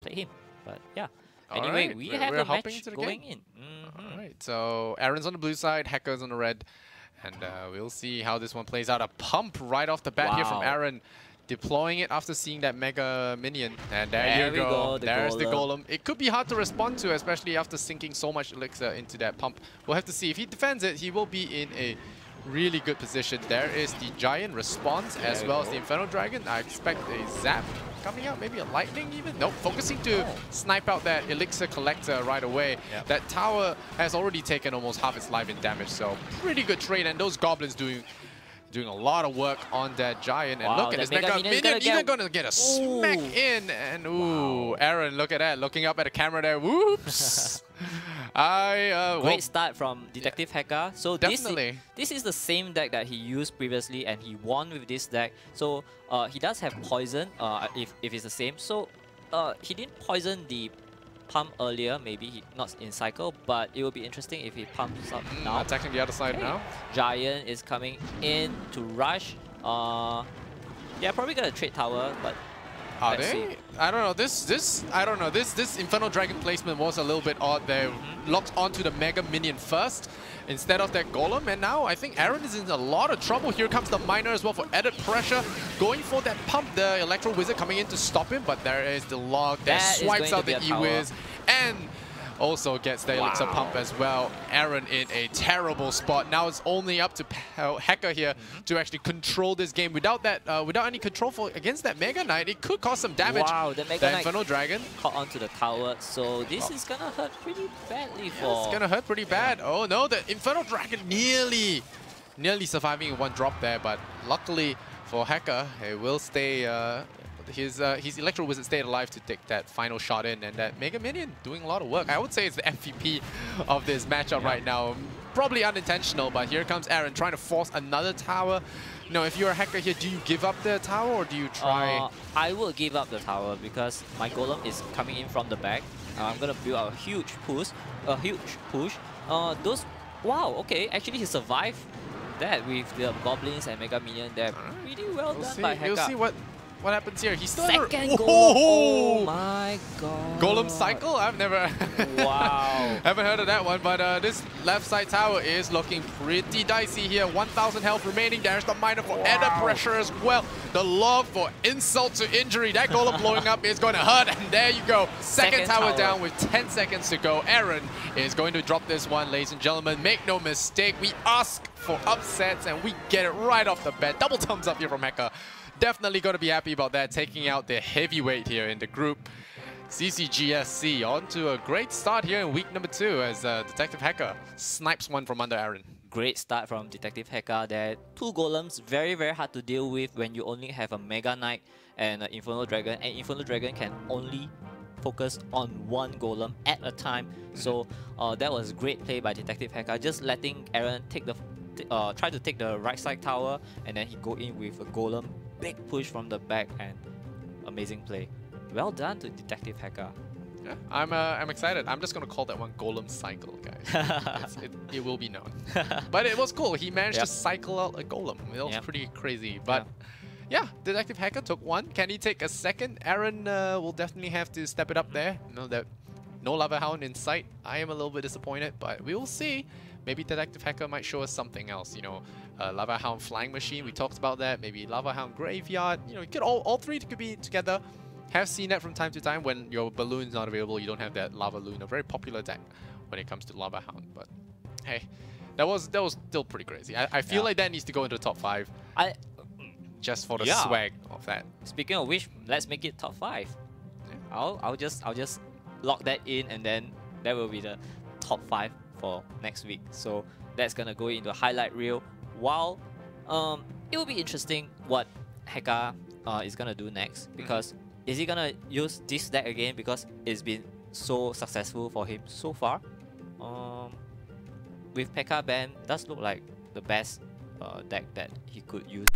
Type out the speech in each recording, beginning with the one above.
play him. But yeah. All Anyway, right, we we're have a hopping match into the going game. in. All right, so Aaron's on the blue side, Hecka's on the red, and we'll see how this one plays out. A pump right off the bat here from Wow. Aaron, deploying it after seeing that Mega Minion. And there you we go. the There's the golem. Golem. It could be hard to respond to, especially after sinking so much Elixir into that pump. We'll have to see. If he defends it, he will be in a really good position. There is the Giant response as well as the Inferno Dragon. I expect a Zap coming out, maybe a Lightning even? Nope, focusing to snipe out that Elixir Collector right away. Yep. That tower has already taken almost half its life in damage, so pretty good trade. And those Goblins doing a lot of work on that Giant. And look at this Mega Minion even gonna get a smack in. And ooh, Aaron, look at that, looking up at the camera there. Whoops. Great start from Detective Hecka. So definitely. This is the same deck that he used previously, and he won with this deck. So he does have poison if it's the same. So he didn't poison the pump earlier, maybe he not in cycle, but it will be interesting if he pumps up now. Attacking the other side now. Giant is coming in to rush. Yeah, probably gonna trade tower, but are they? I don't know. I don't know. This Inferno Dragon placement was a little bit odd there. Locked onto the Mega Minion first instead of that Golem, and now I think Aaron is in a lot of trouble. Here comes the Miner as well for added pressure. Going for that pump, the Electro Wizard coming in to stop him, but there is the log that swipes out the E-Wiz and also gets the Elixir pump as well. Aaron in a terrible spot. Now it's only up to Hecka here to actually control this game. Without that, without any control against that Mega Knight, it could cause some damage. Wow, the Mega Knight Inferno Dragon caught onto the tower, so this is gonna hurt pretty badly for... It's gonna hurt pretty bad. Oh no, the Inferno Dragon nearly surviving in one drop there, but luckily for Hecka, it will stay... his Electro Wizard stayed alive to take that final shot in, and that Mega Minion doing a lot of work. I would say it's the MVP of this matchup right now. Probably unintentional, but here comes Aaron trying to force another tower. You know, if you're a Hecka here, do you give up the tower or do you try? I will give up the tower because my Golem is coming in from the back. I'm gonna build a huge push. Wow, okay, actually he survived that with the Goblins and Mega Minion. They're pretty well done by Hecka. We'll see what happens here. He's still second Golem. Oh my god. Golem cycle? I've never wow. haven't heard of that one, but this left side tower is looking pretty dicey here. 1,000 health remaining. There's the Miner for added pressure as well. The log for insult to injury. That Golem blowing up is going to hurt, and there you go. Second tower down with 10 seconds to go. Aaron is going to drop this one, ladies and gentlemen. Make no mistake, we ask for upsets and we get it right off the bat. Double thumbs up here from Hecka. Definitely going to be happy about that, taking out the heavyweight here in the group. CCGSC on to a great start here in week number 2 as Detective Hecka snipes one from under Aaron. Great start from Detective Hecka there. 2 Golems, very hard to deal with when you only have a Mega Knight and an Inferno Dragon. And Inferno Dragon can only focus on one Golem at a time. So that was great play by Detective Hecka, just letting Aaron take the try to take the right side tower, and then he go in with a Golem. Big push from the back and amazing play. Well done to Detective Hecka. Yeah, I'm excited. I'm just gonna call that one Golem cycle, guys. it will be known. But it was cool. He managed to cycle out a Golem. It was pretty crazy. But yeah, Detective Hecka took one. Can he take a second? Aaron will definitely have to step it up there. You know that no Lava Hound in sight. I am a little bit disappointed, but we will see. Maybe Detective Hecka might show us something else, you know, Lava Hound Flying Machine, we talked about that, maybe Lava Hound Graveyard, you know, you could all three could be together. Have seen that from time to time when your balloon's not available, you don't have that Lava Loon, a very popular deck when it comes to Lava Hound, but hey, that was still pretty crazy. I feel like that needs to go into the top 5. Just for the swag of that. Speaking of which, let's make it top 5. I'll just lock that in, and then that will be the top 5 for next week. So that's gonna go into a highlight reel. While it will be interesting what Hecka is gonna do next, because is he gonna use this deck again because it's been so successful for him so far? With Pekka ban, does look like the best deck that he could use.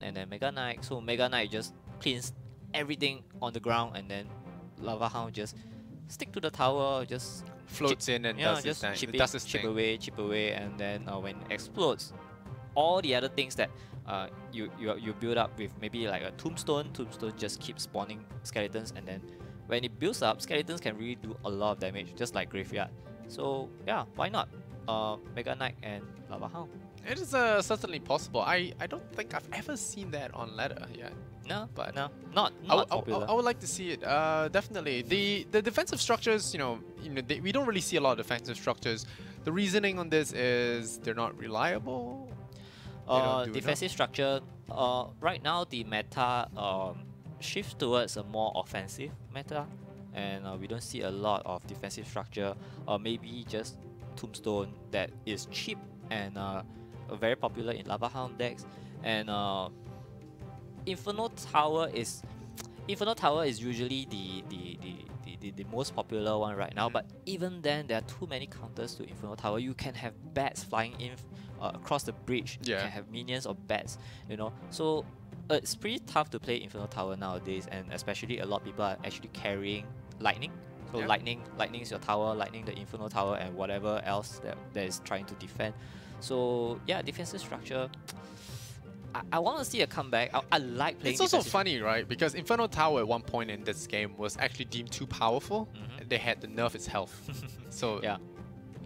and then Mega Knight. So Mega Knight just cleans everything on the ground, and then Lava Hound just stick to the tower, just floats in and does his thing. Chip away, and then when it explodes, all the other things that you build up with maybe like a tombstone just keeps spawning skeletons, and then when it builds up, skeletons can really do a lot of damage, just like Graveyard. So yeah, why not? Mega Knight and Lava Hound. It is certainly possible. I don't think I've ever seen that on ladder yet. No, but no, not popular. I would like to see it. Definitely. The defensive structures, we don't really see a lot of defensive structures. The reasoning on this is they're not reliable. Defensive structure. Right now the meta shifts towards a more offensive meta, and we don't see a lot of defensive structure. Maybe just Tombstone that is cheap and very popular in Lava Hound decks, and Inferno Tower is usually the most popular one right now. But even then, there are too many counters to Inferno Tower. You can have bats flying in across the bridge. Yeah. You can have minions or bats. So it's pretty tough to play Inferno Tower nowadays, and especially a lot of people are actually carrying lightning. So yeah. lightning is your tower, lightning the Inferno Tower, and whatever else that is trying to defend. So yeah, defensive structure. I want to see a comeback. I like playing. It's also funny, right? Because Inferno Tower at one point in this game was actually deemed too powerful. They had to nerf its health. So yeah,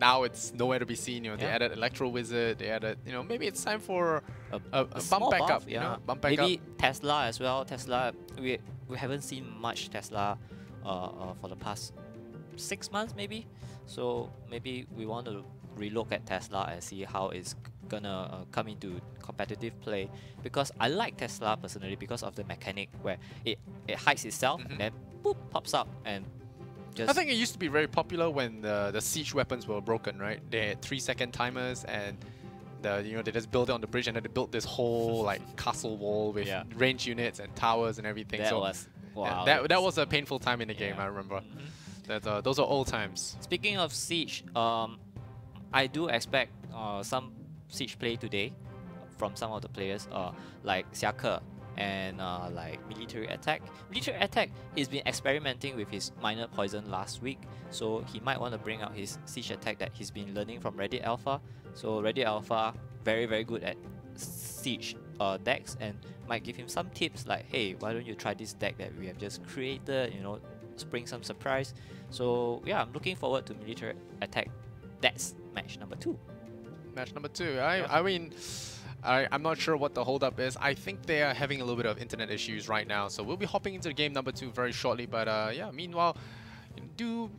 now it's nowhere to be seen. They added Electro Wizard. They added, maybe it's time for a bump back up. Bump back maybe up. Tesla as well. Tesla, we haven't seen much Tesla for the past 6 months maybe. So maybe we want to relook at Tesla and see how it's gonna come into competitive play, because I like Tesla personally because of the mechanic where it hides itself and then boop pops up and just. I think it used to be very popular when the siege weapons were broken, right? They had 3-second timers, and they just built it on the bridge, and then they built this whole like castle wall with range units and towers and everything. That so was wow. That was a painful time in the game. I remember. That those are old times. Speaking of siege, I do expect some siege play today from some of the players, like Hecka and like Military Attack. Military Attack has been experimenting with his minor poison last week, so he might want to bring out his siege attack that he's been learning from Reddit Alpha. So Reddit Alpha very good at siege decks, and might give him some tips like, hey, why don't you try this deck that we have just created, bring some surprise. So yeah, I'm looking forward to Military Attack. That's match number 2. Match number 2. I mean, I'm not sure what the holdup is. I think they are having a little bit of internet issues right now, so we'll be hopping into the game number 2 very shortly. But yeah, meanwhile, do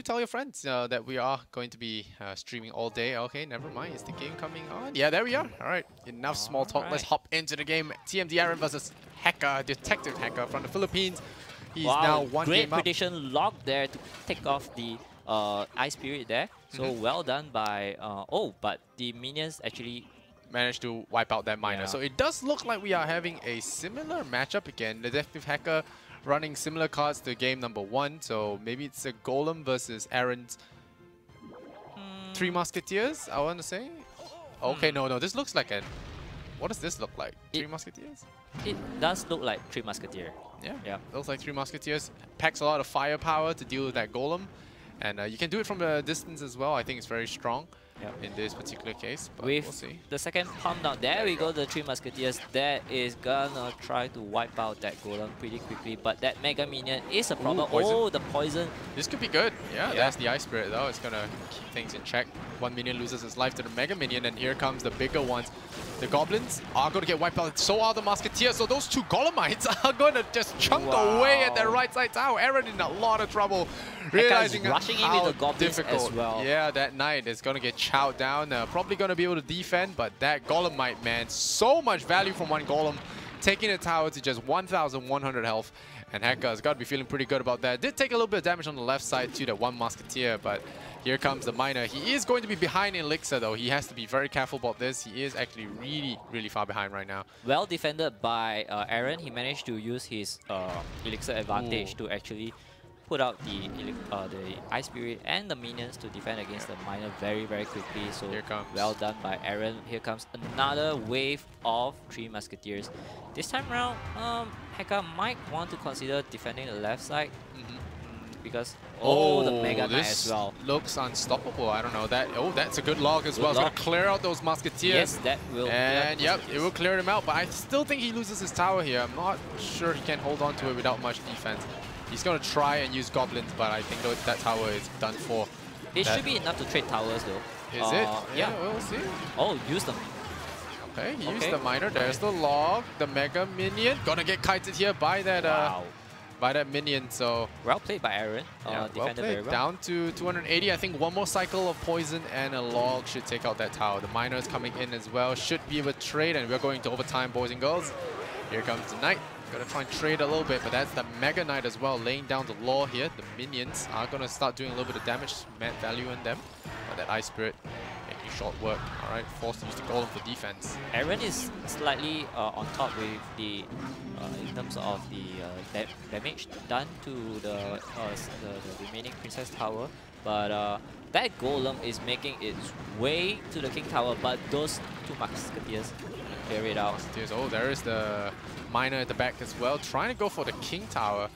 tell your friends that we are going to be streaming all day. Okay, never mind. Is the game coming on? Yeah, there we are. All right, enough small talk. Let's hop into the game. TMD Aaron versus Hecka, Detective Hecka from the Philippines. He's now one great game up. prediction lock there to take off the Ice Spirit there. So well done by but the minions actually managed to wipe out that miner. So it does look like we are having a similar matchup again. The Detective Hecka running similar cards to game number 1. So maybe it's a Golem versus Aaron's 3 Musketeers, I want to say. Okay, no, this looks like a... What does this look like? 3 Musketeers? It does look like 3 Musketeer. Yeah. Looks like 3 Musketeers. Packs a lot of firepower to deal with that Golem. And you can do it from a distance as well. I think it's very strong in this particular case. But with we'll see. the second pump down, there we go, the 3 Musketeers. That is gonna try to wipe out that Golem pretty quickly. But that Mega Minion is a problem. Ooh, the poison. This could be good. Yeah, that's the Ice Spirit though. It's gonna keep things in check. 1 minion loses his life to the Mega Minion, and here comes the bigger ones. The Goblins are going to get wiped out. So are the Musketeers. So those 2 Golemites are going to just chunk away at their right side tower. Aaron in a lot of trouble. Realizing rushing how in with the Goblins difficult. as well. Yeah, that Knight is going to get chowed down. Probably going to be able to defend, but that Golemite, man, so much value from one Golem. Taking the tower to just 1,100 health. And Hecka has got to be feeling pretty good about that. Did take a little bit of damage on the left side to that 1 Musketeer, but here comes the miner. He is going to be behind in Elixir though. He has to be very careful about this. He is actually really far behind right now. Well defended by Aaron. He managed to use his Elixir advantage to actually put out the Ice Spirit and the minions to defend against the miner very, very quickly. So Here comes. well done by Aaron. Here comes another wave of 3 Musketeers. This time around, Hecka might want to consider defending the left side. Because the Mega Knight as well looks unstoppable. I don't know that. Oh, that's a good log as well. It's gonna clear out those Musketeers. Yes, that will. And yep, it will clear him out. But I still think he loses his tower here. I'm not sure he can hold on to it without much defense. He's gonna try and use goblins, but I think that tower is done for. It should be enough to trade towers though. Is it? Yeah, we'll see. Oh, use them. Okay, he used the miner. There's the log. The Mega Minion gonna get kited here by that. By that minion, so well played by Aaron. Yeah, well played. Very well. Down to 280. I think one more cycle of poison and a log should take out that tower. The miner is coming in as well. Should be able to trade, and we're going to overtime, boys and girls. Here comes the knight. Gonna try and trade a little bit, but that's the Mega Knight as well, laying down the law here. The minions are gonna start doing a little bit of damage, mad value in them. But that Ice Spirit making short work. All right, forced to use the golem for defense. Aaron is slightly on top with the in terms of the damage done to the remaining Princess Tower, but that golem is making its way to the King Tower, but those 2 Musketeers clear it out. Oh, there is the miner at the back as well, trying to go for the King Tower.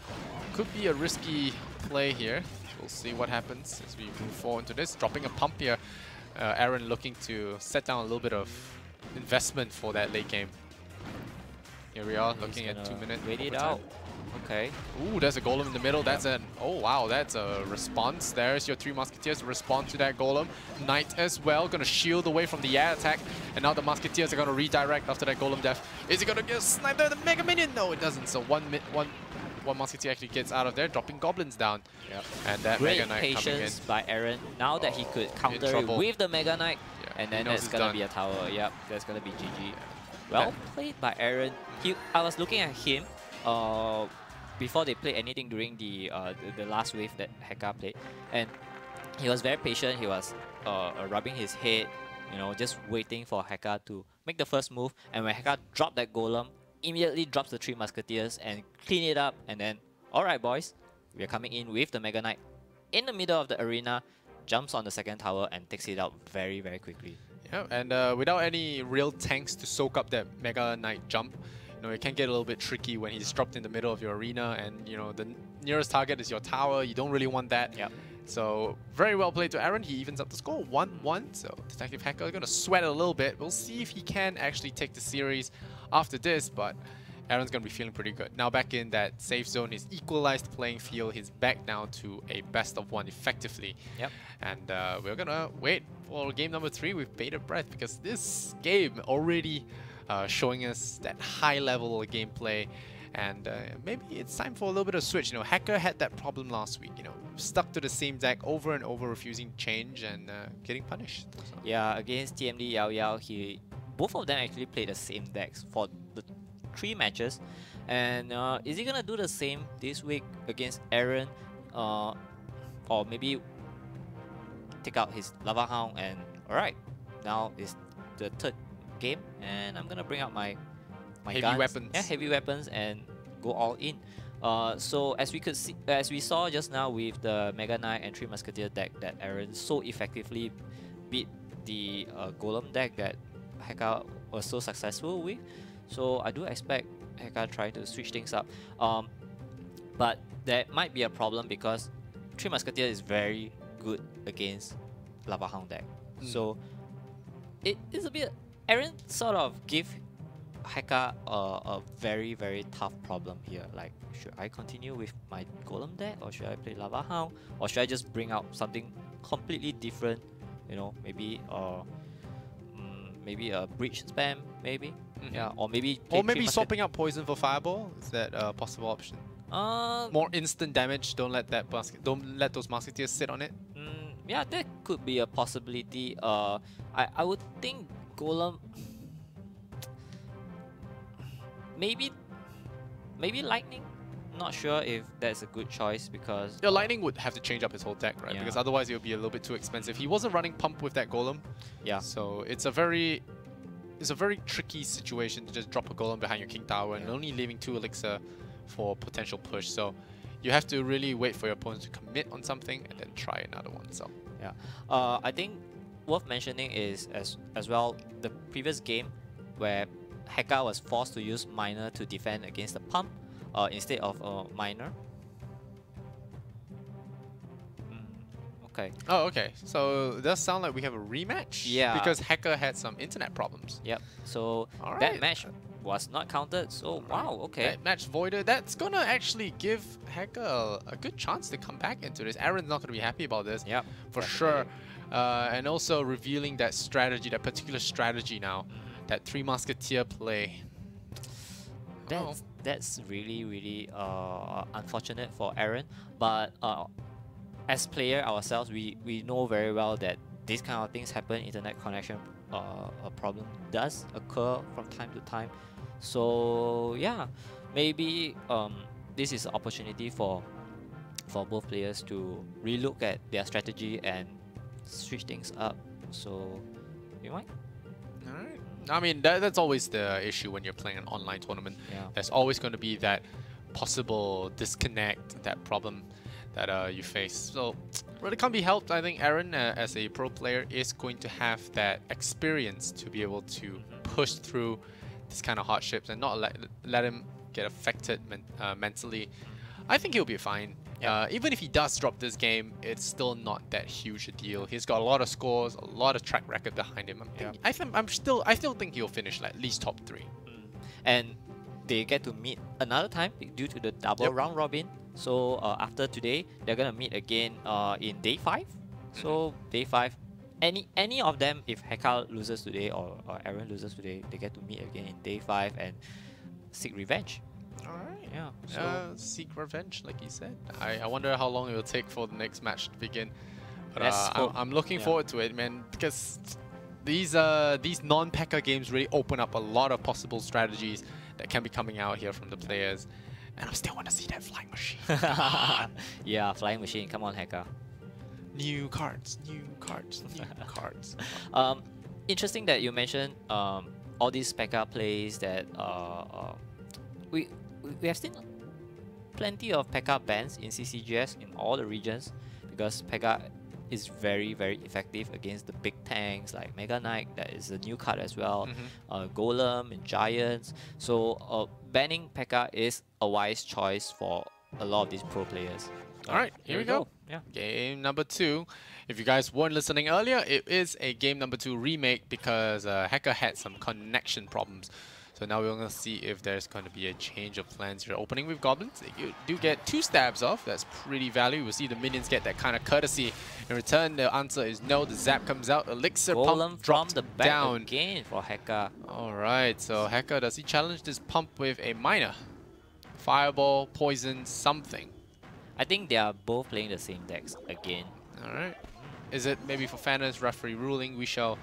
Could be a risky play here. We'll see what happens as we move forward into this. Dropping a pump here. Aaron looking to set down a little bit of investment for that late game. Here we are, looking at 2 minutes. Wait it out. Okay. Ooh, there's a golem in the middle. That's an... Oh, wow, that's a response. There's your 3 Musketeers to respond to that golem. Knight as well, gonna shield away from the air attack. And now the Musketeers are gonna redirect after that golem death. Is he gonna get sniped by the Mega Minion? No, it doesn't. So one Musketeer actually gets out of there, dropping goblins down. Yep. And that Great Mega Knight coming in. patience by Aaron. Now that he could counter it with the Mega Knight, and then that's gonna be a tower. Yep, that's gonna be GG. Well played by Aaron. I was looking at him before they played anything during the last wave that Hecka played, and he was very patient. He was rubbing his head, you know, just waiting for Hecka to make the first move. And when Hecka dropped that golem, immediately drops the 3 Musketeers and clean it up. And then, alright boys, we're coming in with the Mega Knight in the middle of the arena, jumps on the second tower and takes it out very, very quickly. Yeah, and without any real tanks to soak up that Mega Knight jump, you know, it can get a little bit tricky when he's dropped in the middle of your arena, and you know the nearest target is your tower. You don't really want that. Yep. So very well played to Aaron. He evens up the score 1-1. So Detective Hecka gonna sweat a little bit. We'll see if he can actually take the series after this, but Aaron's gonna be feeling pretty good. Now back in that safe zone, he's equalized the playing field. He's back now to a best of 1 effectively. Yep. And we're gonna wait for game number 3 with bated breath, because this game already showing us that high level of gameplay. And maybe it's time for a little bit of switch. You know, Hecka had that problem last week. You know, stuck to the same deck over and over, refusing change and getting punished. So. Yeah, against TMD Yao Yao, both of them actually played the same decks for the 3 matches. And is he gonna do the same this week against Aaron, or maybe take out his Lava Hound? And alright, now is the 3rd game, and I'm gonna bring out my heavy guns. weapons. Yeah, heavy weapons, and go all in. So as we saw just now with the Mega Knight and 3 Musketeer deck that Aaron so effectively beat the Golem deck that Hecka was so successful with. So I do expect Hecka trying to switch things up. But that might be a problem because 3 Musketeer is very good against Lava Hound deck. So it is a bit... Aaron sort of give Hecka a very, very tough problem here. Like, should I continue with my Golem deck, or should I play Lava Hound, or should I just bring out something completely different? You know, maybe maybe a breach spam, maybe. Yeah, or maybe swapping out poison for fireball. Is that a possible option? More instant damage. Don't let those musketeers sit on it. Yeah, that could be a possibility. I would think Golem. Maybe Lightning. Not sure if that's a good choice because... Yeah, Lightning would have to change up his whole deck, right? Yeah. Because otherwise it would be a little bit too expensive. He wasn't running Pump with that Golem. Yeah. So it's a very tricky situation to just drop a Golem behind your King Tower and only leaving 2 Elixir for potential push. So you have to really wait for your opponent to commit on something and then try another one. So yeah, I think worth mentioning is as well the previous game where Hecka was forced to use Miner to defend against the pump instead of Miner. Okay. Oh, okay. So it does sound like we have a rematch. Yeah. Because Hecka had some internet problems. Yep. So that match was not counted. So wow. Okay. That match voided. That's gonna actually give Hecka a good chance to come back into this. Aaron's not gonna be happy about this. Yep. For sure. And also revealing that strategy, that particular strategy now, that Three Musketeer play. That's really unfortunate for Aaron, but as player ourselves, we know very well that these kind of things happen. Internet connection a problem does occur from time to time. So yeah, maybe this is an opportunity for both players to relook at their strategy and switch things up. So you might. All right. I mean, that's always the issue when you're playing an online tournament. Yeah. There's always going to be that possible disconnect, that problem that you face. So really can't be helped. I think Aaron, as a pro player, is going to have that experience to be able to push through this kind of hardships and not let him get affected mentally. I think he'll be fine. Yeah. Even if he does drop this game, it's still not that huge a deal. He's got a lot of scores, a lot of track record behind him. I still think he'll finish like at least top 3. And they get to meet another time due to the double round robin. So after today, they're gonna meet again in day 5. So day 5, any of them, if Hecka loses today or Aaron loses today, they get to meet again in day 5 and seek revenge. Alright. Yeah. So seek revenge, like you said. I wonder how long it will take for the next match to begin. But I'm looking forward to it, man, because these non-Pekka games really open up a lot of possible strategies that can be coming out here from the players. And I still want to see that flying machine. yeah, flying machine. Come on, Hecka. New cards, new cards, new cards. Interesting that you mentioned all these Pekka plays that we have seen plenty of Pekka bans in CCGS in all the regions because Pekka is very effective against the big tanks like Mega Knight. That is a new card as well. Golem and Giants. So banning Pekka is a wise choice for a lot of these pro players. Alright, here we go. Yeah. Game number 2. If you guys weren't listening earlier, it is a game number 2 remake because Hecka had some connection problems. So now we're going to see if there's going to be a change of plans here. Opening with Goblins, you do get 2 stabs off. That's pretty value. We'll see the minions get that kind of courtesy. In return, the answer is no. The zap comes out. Elixir pump dropped from the back down. Again for Hecka. Alright, so Hecka, does he challenge this pump with a Miner? Fireball, poison, something. I think they are both playing the same decks again. Alright. Is it maybe for fairness, referee ruling? We shall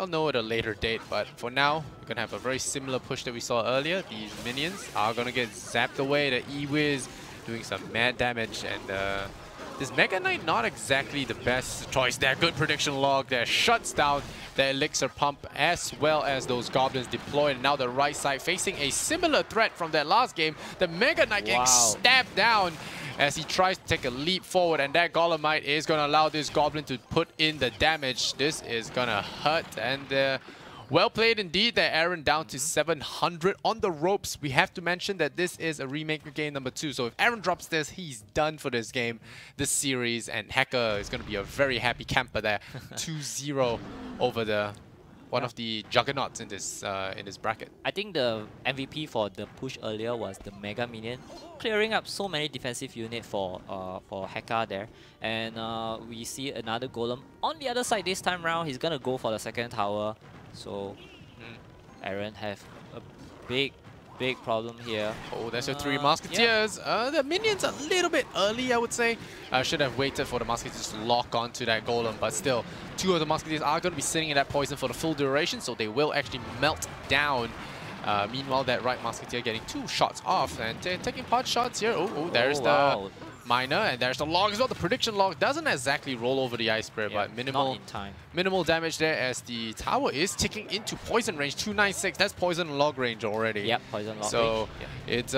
know at a later date, but for now, we're going to have a very similar push that we saw earlier. These minions are going to get zapped away. The E-Wiz doing some mad damage, and this Mega Knight not exactly the best choice there. Good prediction log there. Shuts down the Elixir pump as well as those Goblins deployed. And now the right side facing a similar threat from that last game. The Mega Knight getting stabbed down as he tries to take a leap forward, and that Golemite is going to allow this Goblin to put in the damage. This is going to hurt, and well played indeed there, Aaron, down to 700 on the ropes. We have to mention that this is a remake game number 2, so if Aaron drops this, he's done for this game, this series, and Hecka is going to be a very happy camper there. 2-0 over the one of the juggernauts in this bracket. I think the MVP for the push earlier was the Mega Minion, clearing up so many defensive units for Hecka there. And we see another Golem on the other side this time round. He's gonna go for the second tower. So Aaron have a big problem here. Oh, there's your 3 Musketeers. The minions a little bit early, I would say. I should have waited for the Musketeers to lock onto that Golem, but still, 2 of the Musketeers are going to be sitting in that poison for the full duration, so they will actually melt down. Meanwhile, that right Musketeer getting 2 shots off and taking pot shots here. Oh, there's the Miner, and there's the log as well. The prediction log doesn't exactly roll over the Ice Spirit, but minimal damage there as the tower is ticking into poison range. 296, that's poison log range already. Yep, poison log so range.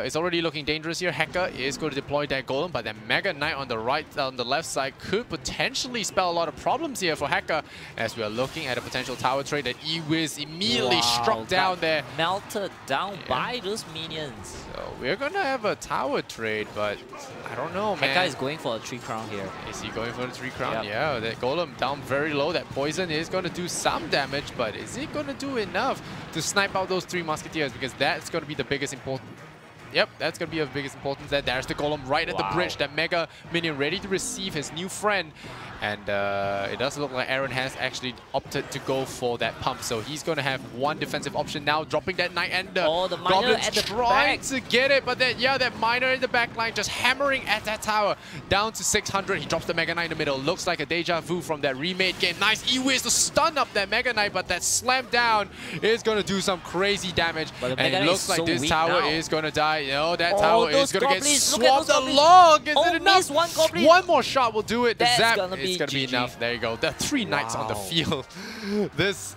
it's already looking dangerous here. Hecka is going to deploy that golem, but that Mega Knight on the left side could potentially spell a lot of problems here for Hecka, as we are looking at a potential tower trade that E-Wiz immediately struck down there. Melted down by those minions. So we're gonna have a tower trade, but I don't know, man. Hecka is going for a 3 crown here. Is he going for the 3 crown? Yep. Yeah, that golem down very low. That poison is going to do some damage, but is it going to do enough to snipe out those 3 musketeers? Because that's going to be the biggest important. Yep, that's going to be of biggest importance. There's the golem right at the bridge. That mega minion ready to receive his new friend. And it does look like Aaron has actually opted to go for that pump. So he's going to have one defensive option now, dropping that Knight, and the Goblins at the trying back to get it. But then, yeah, that Miner in the back line just hammering at that tower. Down to 600. He drops the Mega Knight in the middle. Looks like a deja vu from that remade game. Nice E-Wiz to stun up that Mega Knight, but that slam down is going to do some crazy damage. And it looks like this tower is going to die. You know, that tower is going to get swamped along. Is it enough? One more shot will do it. The zap is going to be enough. There you go. The 3 Knights on the field. This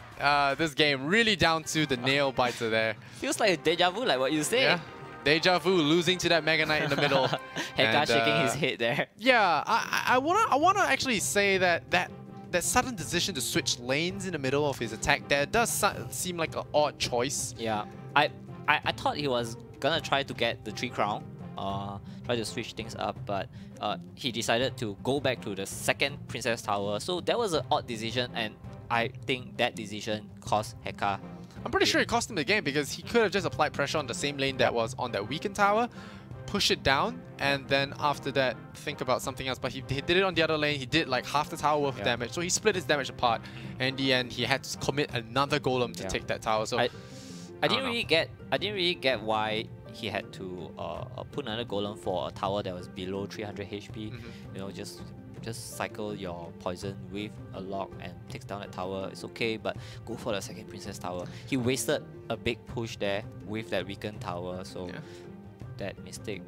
game really down to the nail biter there. Feels like a deja vu, like what you said. Yeah. Deja vu, losing to that Mega Knight in the middle. Hecka shaking his head there. Yeah, I wanna actually say that sudden decision to switch lanes in the middle of his attack there does seem like an odd choice. Yeah, I thought he was gonna try to get the 3 crown, try to switch things up, but he decided to go back to the second Princess Tower. So that was an odd decision, and I think that decision cost Hecka. I'm pretty sure it cost him the game, because he could have just applied pressure on the same lane that was on that weakened tower, push it down, and then after that think about something else. But he did it on the other lane. He did like half the tower worth of damage, so he split his damage apart, and in the end he had to commit another golem to take that tower. So I didn't really get why he had to put another golem for a tower that was below 300 HP. You know, just cycle your poison with a lock and takes down that tower. It's okay, but go for the second Princess Tower. He wasted a big push there with that weakened tower, so that mistake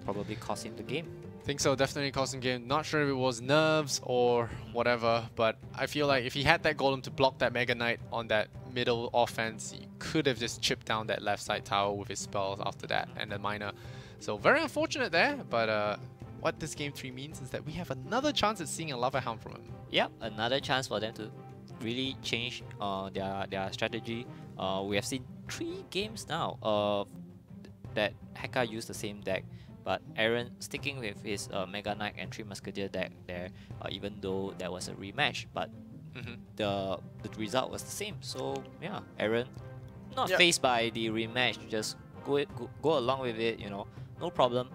probably cost him the game. I think so, definitely costing game. Not sure if it was nerves or whatever, but I feel like if he had that golem to block that Mega Knight on that middle offense, he could have just chipped down that left side tower with his spells after that and the Miner. So very unfortunate there, but what this game 3 means is that we have another chance at seeing a Lava Hound from him. Yep, another chance for them to really change their strategy. We have seen 3 games now that Hecka used the same deck, but Aaron sticking with his Mega Knight and 3 Musketeer deck there, even though there was a rematch, but the result was the same. So yeah, Aaron not faced by the rematch, just go along with it, you know, no problem.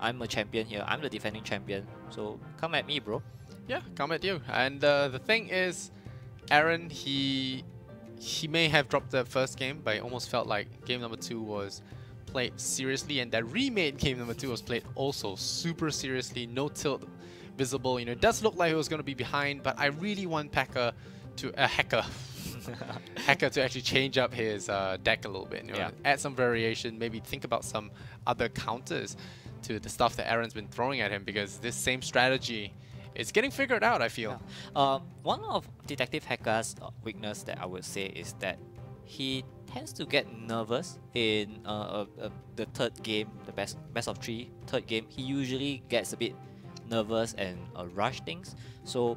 I'm a champion here. I'm the defending champion. So come at me, bro. Yeah, come at you. And the thing is, Aaron, he may have dropped the first game, but it almost felt like game number 2 was played seriously, and that remade game number 2 was played also super seriously. No tilt visible. You know, it does look like he was going to be behind, but I really want Hecka to Hecka to actually change up his deck a little bit. You know, add some variation. Maybe think about some other counters to the stuff that Aaron's been throwing at him, because this same strategy is getting figured out, I feel. One of Detective Hecka's weakness that I would say is that he tends to get nervous in the third game, the best of 3 third game. He usually gets a bit nervous and rush things. So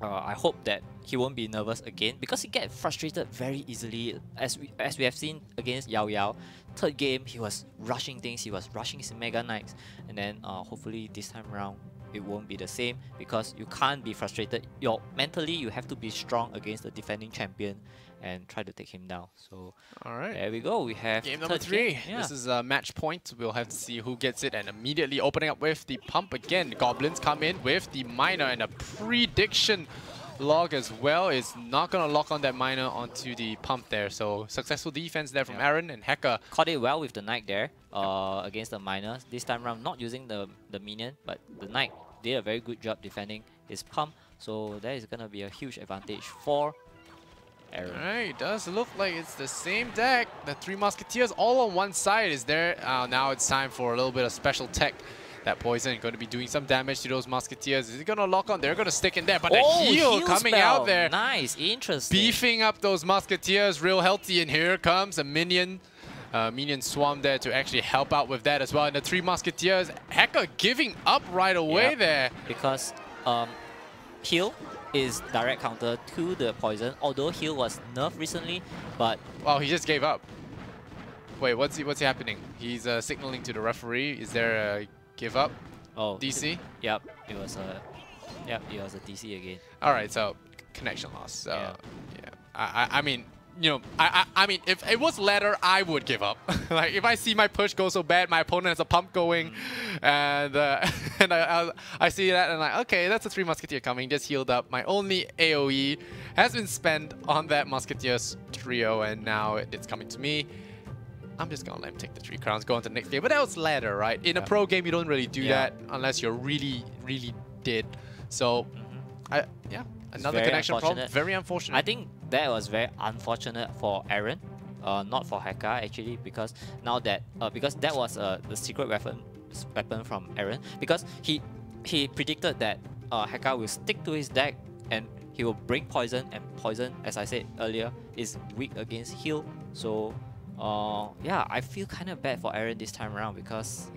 I hope that he won't be nervous again, because he gets frustrated very easily, as we have seen against Yao Yao. Third game, he was rushing things, he was rushing his Mega Knights, and then hopefully this time around it won't be the same, because you can't be frustrated. Mentally you have to be strong against the defending champion and try to take him down. So alright, there we go. We have game number 3. This is a match point. We'll have to see who gets it, and immediately opening up with the pump again. Goblins come in with the Miner, and a prediction log as well is not going to lock on that Miner onto the pump there. So successful defense there from Aaron, and Hecka caught it well with the Knight there against the Miner. This time around not using the minion, but the Knight did a very good job defending his pump. So that is going to be a huge advantage for Aaron. Alright, it does look like it's the same deck. The 3 Musketeers all on one side is there. Now it's time for a little bit of special tech That poison going to be doing some damage to those Musketeers. Is it going to lock on? They're going to stick in there, but the Oh, heal coming spell. out there. Nice, interesting. Beefing up those Musketeers real healthy, and here comes a minion. Minion swarm there to actually help out with that as well. And the 3 Musketeers, Hecka giving up right away there. Because heal is direct counter to the poison, although heal was nerfed recently, but... Wow, he just gave up. Wait, what's happening? He's signaling to the referee. Is there a give up? Oh, DC? Yep, it was a DC again. All right, so connection loss. So yeah, I mean, you know, I mean, if it was ladder, I would give up. Like if I see my push go so bad, my opponent has a pump going, and and I see that and I'm like, okay, that's a 3 Musketeer coming, just healed up. My only AOE has been spent on that Musketeers trio, and now it's coming to me. I'm just gonna let him take the 3 crowns, go on to the next game. But that was ladder, right? In a pro game, you don't really do that unless you're really, really dead. So, another connection problem. Very unfortunate. I think that was very unfortunate for Aaron, not for Hecka actually, because now that because that was the secret weapon from Aaron, because he predicted that Hecka will stick to his deck and he will bring poison, and poison, as I said earlier, is weak against heal. So yeah, I feel kind of bad for Aaron this time around because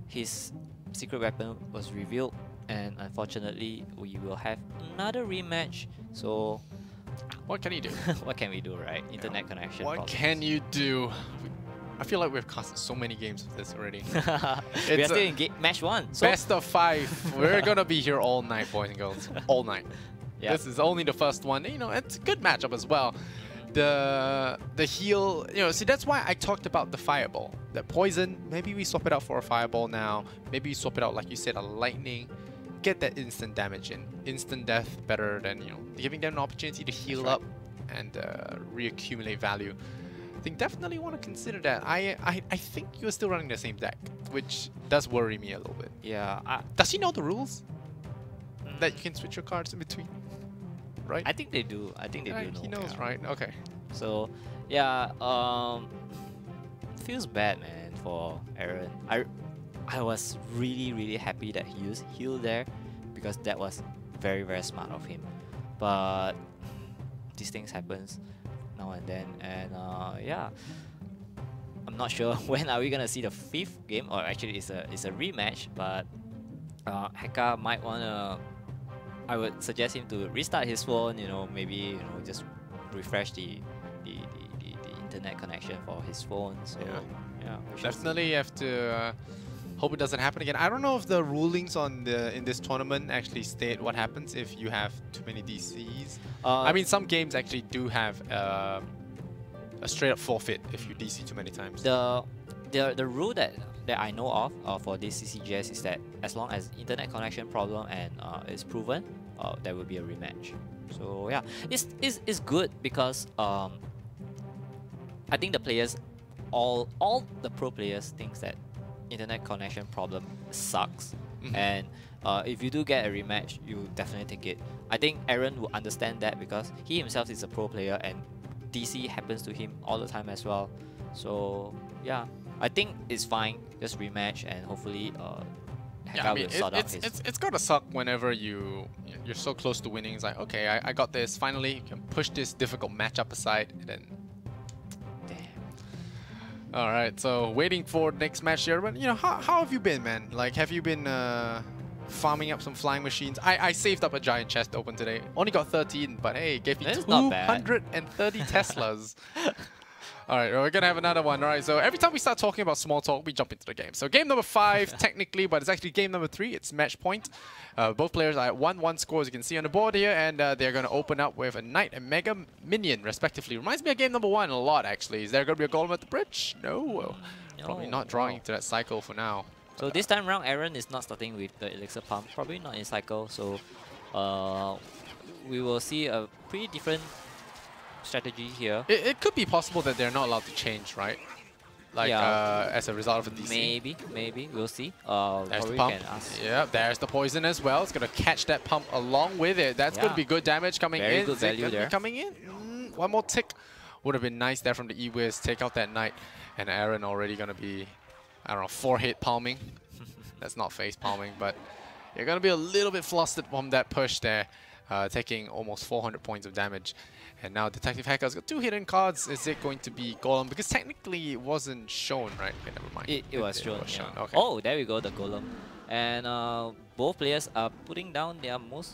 his secret weapon was revealed, and unfortunately we will have another rematch. So what can you do? what can we do, right? Internet connection. What can you do? I feel like we've casted so many games of this already. We are still in match 1. So best of 5. We're gonna be here all night, boys and girls. All night. This is only the first one. You know, it's a good matchup as well. The heal, you know, see, that's why I talked about the fireball. That poison, maybe we swap it out for a fireball now. Maybe we swap it out, like you said, a lightning. Get that instant damage in. Instant death better than, you know, giving them an opportunity to heal up and reaccumulate value. I think definitely want to consider that. I think you're still running the same deck, which does worry me a little bit. Yeah. Does he know the rules? That you can switch your cards in between? Right? I think they do. I think they do know. He knows, right? Okay. So, yeah, feels bad, man, for Aaron. I was really happy that he used heal there, because that was very smart of him. But these things happens now and then, and yeah, I'm not sure when are we gonna see the 5th game, or actually it's a rematch. But Hecka might wanna. I would suggest him to restart his phone. You know, maybe, you know, just refresh the internet connection for his phone. So yeah, definitely have to hope it doesn't happen again. I don't know if the rulings on in this tournament actually state what happens if you have too many DCs. I mean, some games actually do have a straight up forfeit if you DC too many times. The rule that I know of for this CCGS is that as long as internet connection problem and is proven, there will be a rematch. So yeah, it's good because I think the players, all the pro players, thinks that internet connection problem sucks, and if you do get a rematch, you definitely take it. I think Aaron will understand that because he himself is a pro player and DC happens to him all the time as well. So yeah, I think it's fine. Just rematch, and hopefully Hecka will sort out his... It's gotta suck whenever you're so close to winning. It's like, okay, I got this. Finally, you can push this difficult matchup aside, and then... Damn. All right, so waiting for next match here. But, you know, how have you been, man? Like, have you been farming up some flying machines? I saved up a giant chest to open today. Only got 13, but hey, gave me 230 Teslas. All right, we're going to have another one. All right, so every time we start talking about small talk, we jump into the game. So game number 5, technically, but it's actually game number 3. It's match point. Both players are at 1-1 scores, you can see on the board here, and they're going to open up with a Knight and Mega Minion, respectively. Reminds me of game number 1 a lot, actually. Is there going to be a golem at the bridge? No. Probably not drawing to that cycle for now. So this time around, Aaron is not starting with the Elixir Pump. Probably not in cycle, so we will see a pretty different strategy here. It could be possible that they're not allowed to change, right? Like as a result of a DC. Maybe we'll see. There's the pump. Yeah, there's the poison as well. It's gonna catch that pump along with it. That's gonna be good damage coming in. Very good value there. Coming in. One more tick would have been nice there from the E-Wiz. Take out that Knight, and Aaron already gonna be, I don't know, 4-hit palming. That's not face palming, but you're going to be a little bit flustered from that push there, taking almost 400 points of damage. And now Detective Hecka's got 2 hidden cards. Is it going to be Golem? Because technically it wasn't shown, right? Okay, never mind. It was shown. Yeah. Okay. Oh, there we go, the Golem. And both players are putting down their most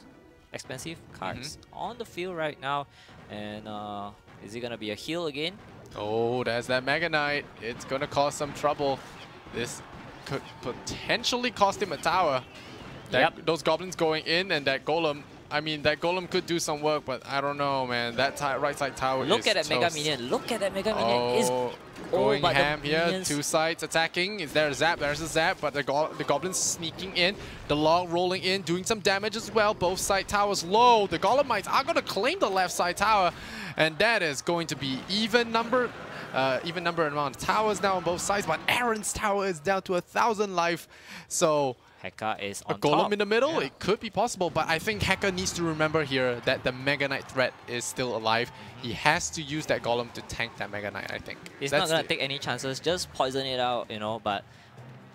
expensive cards on the field right now. And is it going to be a heal again? Oh, there's that Mega Knight. It's going to cause some trouble. This could potentially cost him a tower. Those goblins going in and that Golem. I mean, that Golem could do some work, but I don't know, man. That right side tower Look is at that toast. Mega Minion. Look at that Mega Minion. Oh, going but ham here. minions... 2 sides attacking. Is there a zap? There's a zap, but the goblins sneaking in. The log rolling in, doing some damage as well. Both side towers low. The Golemites are going to claim the left side tower, and that is going to be even number amount of towers now on both sides. But Aaron's tower is down to 1,000 life, so. Hecka is on a Golem top. in the middle, it could be possible, but I think Hecka needs to remember here that the Mega Knight threat is still alive. He has to use that Golem to tank that Mega Knight, I think. He's not going to take any chances, just poison it out, you know, but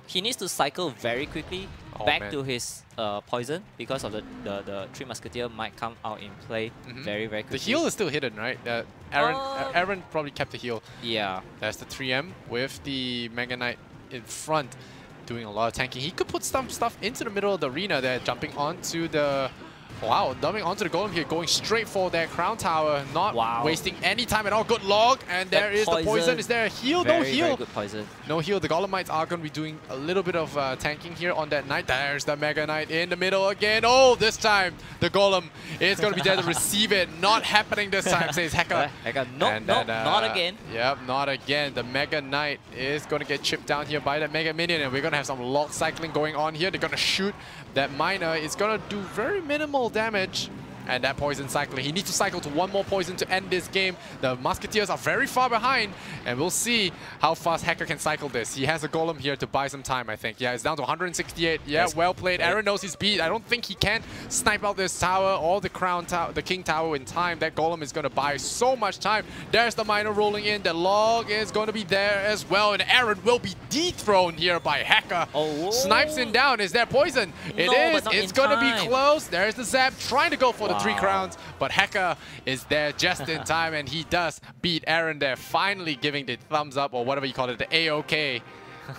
he needs to cycle very quickly back to his poison because of the 3 Musketeer might come out in play very, very quickly. The heal is still hidden, right? Aaron probably kept the heal. Yeah. That's the 3M with the Mega Knight in front, doing a lot of tanking. He could put some stuff into the middle of the arena there, jumping onto the... Wow, jumping onto the Golem here, going straight for their Crown Tower, not wasting any time at all. Good log, and there is the poison. Is there a heal? No heal. Very good poison. No heal. The Golemites are going to be doing a little bit of tanking here on that Knight. There's the Mega Knight in the middle again. Oh, this time the Golem is going to be there to receive it. Not happening this time, says Hecka. Hecka, no, not again. Yep, not again. The Mega Knight is going to get chipped down here by that Mega Minion, and we're going to have some log cycling going on here. They're going to shoot that Miner. It's going to do very minimal damage. And that poison cycling. He needs to cycle to 1 more poison to end this game. The Musketeers are very far behind, and we'll see how fast Hecka can cycle this. He has a Golem here to buy some time, I think. Yeah, it's down to 168. Yeah, well played. Aaron knows his beat. I don't think he can snipe out this tower or the Crown Tower, the King Tower in time. That Golem is going to buy so much time. There's the Miner rolling in. The log is going to be there as well, and Aaron will be dethroned here by Hecka. Oh, snipes him down. Is there poison? It is. It's going to be close. There's the zap trying to go for the 3 crowns, but Hecka is there just in time, and he does beat Aaron there, finally giving the thumbs up, or whatever you call it, the A-OK.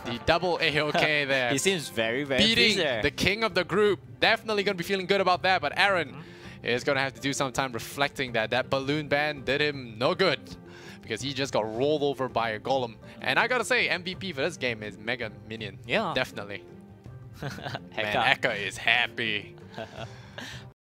The double A-OK there. He seems very, very beating the king of the group. Definitely going to be feeling good about that, but Aaron is going to have to do some time reflecting that. That balloon ban did him no good, because he just got rolled over by a Golem. And I gotta say, MVP for this game is Mega Minion. Yeah. Definitely. Hecka. Man, Hecka is happy.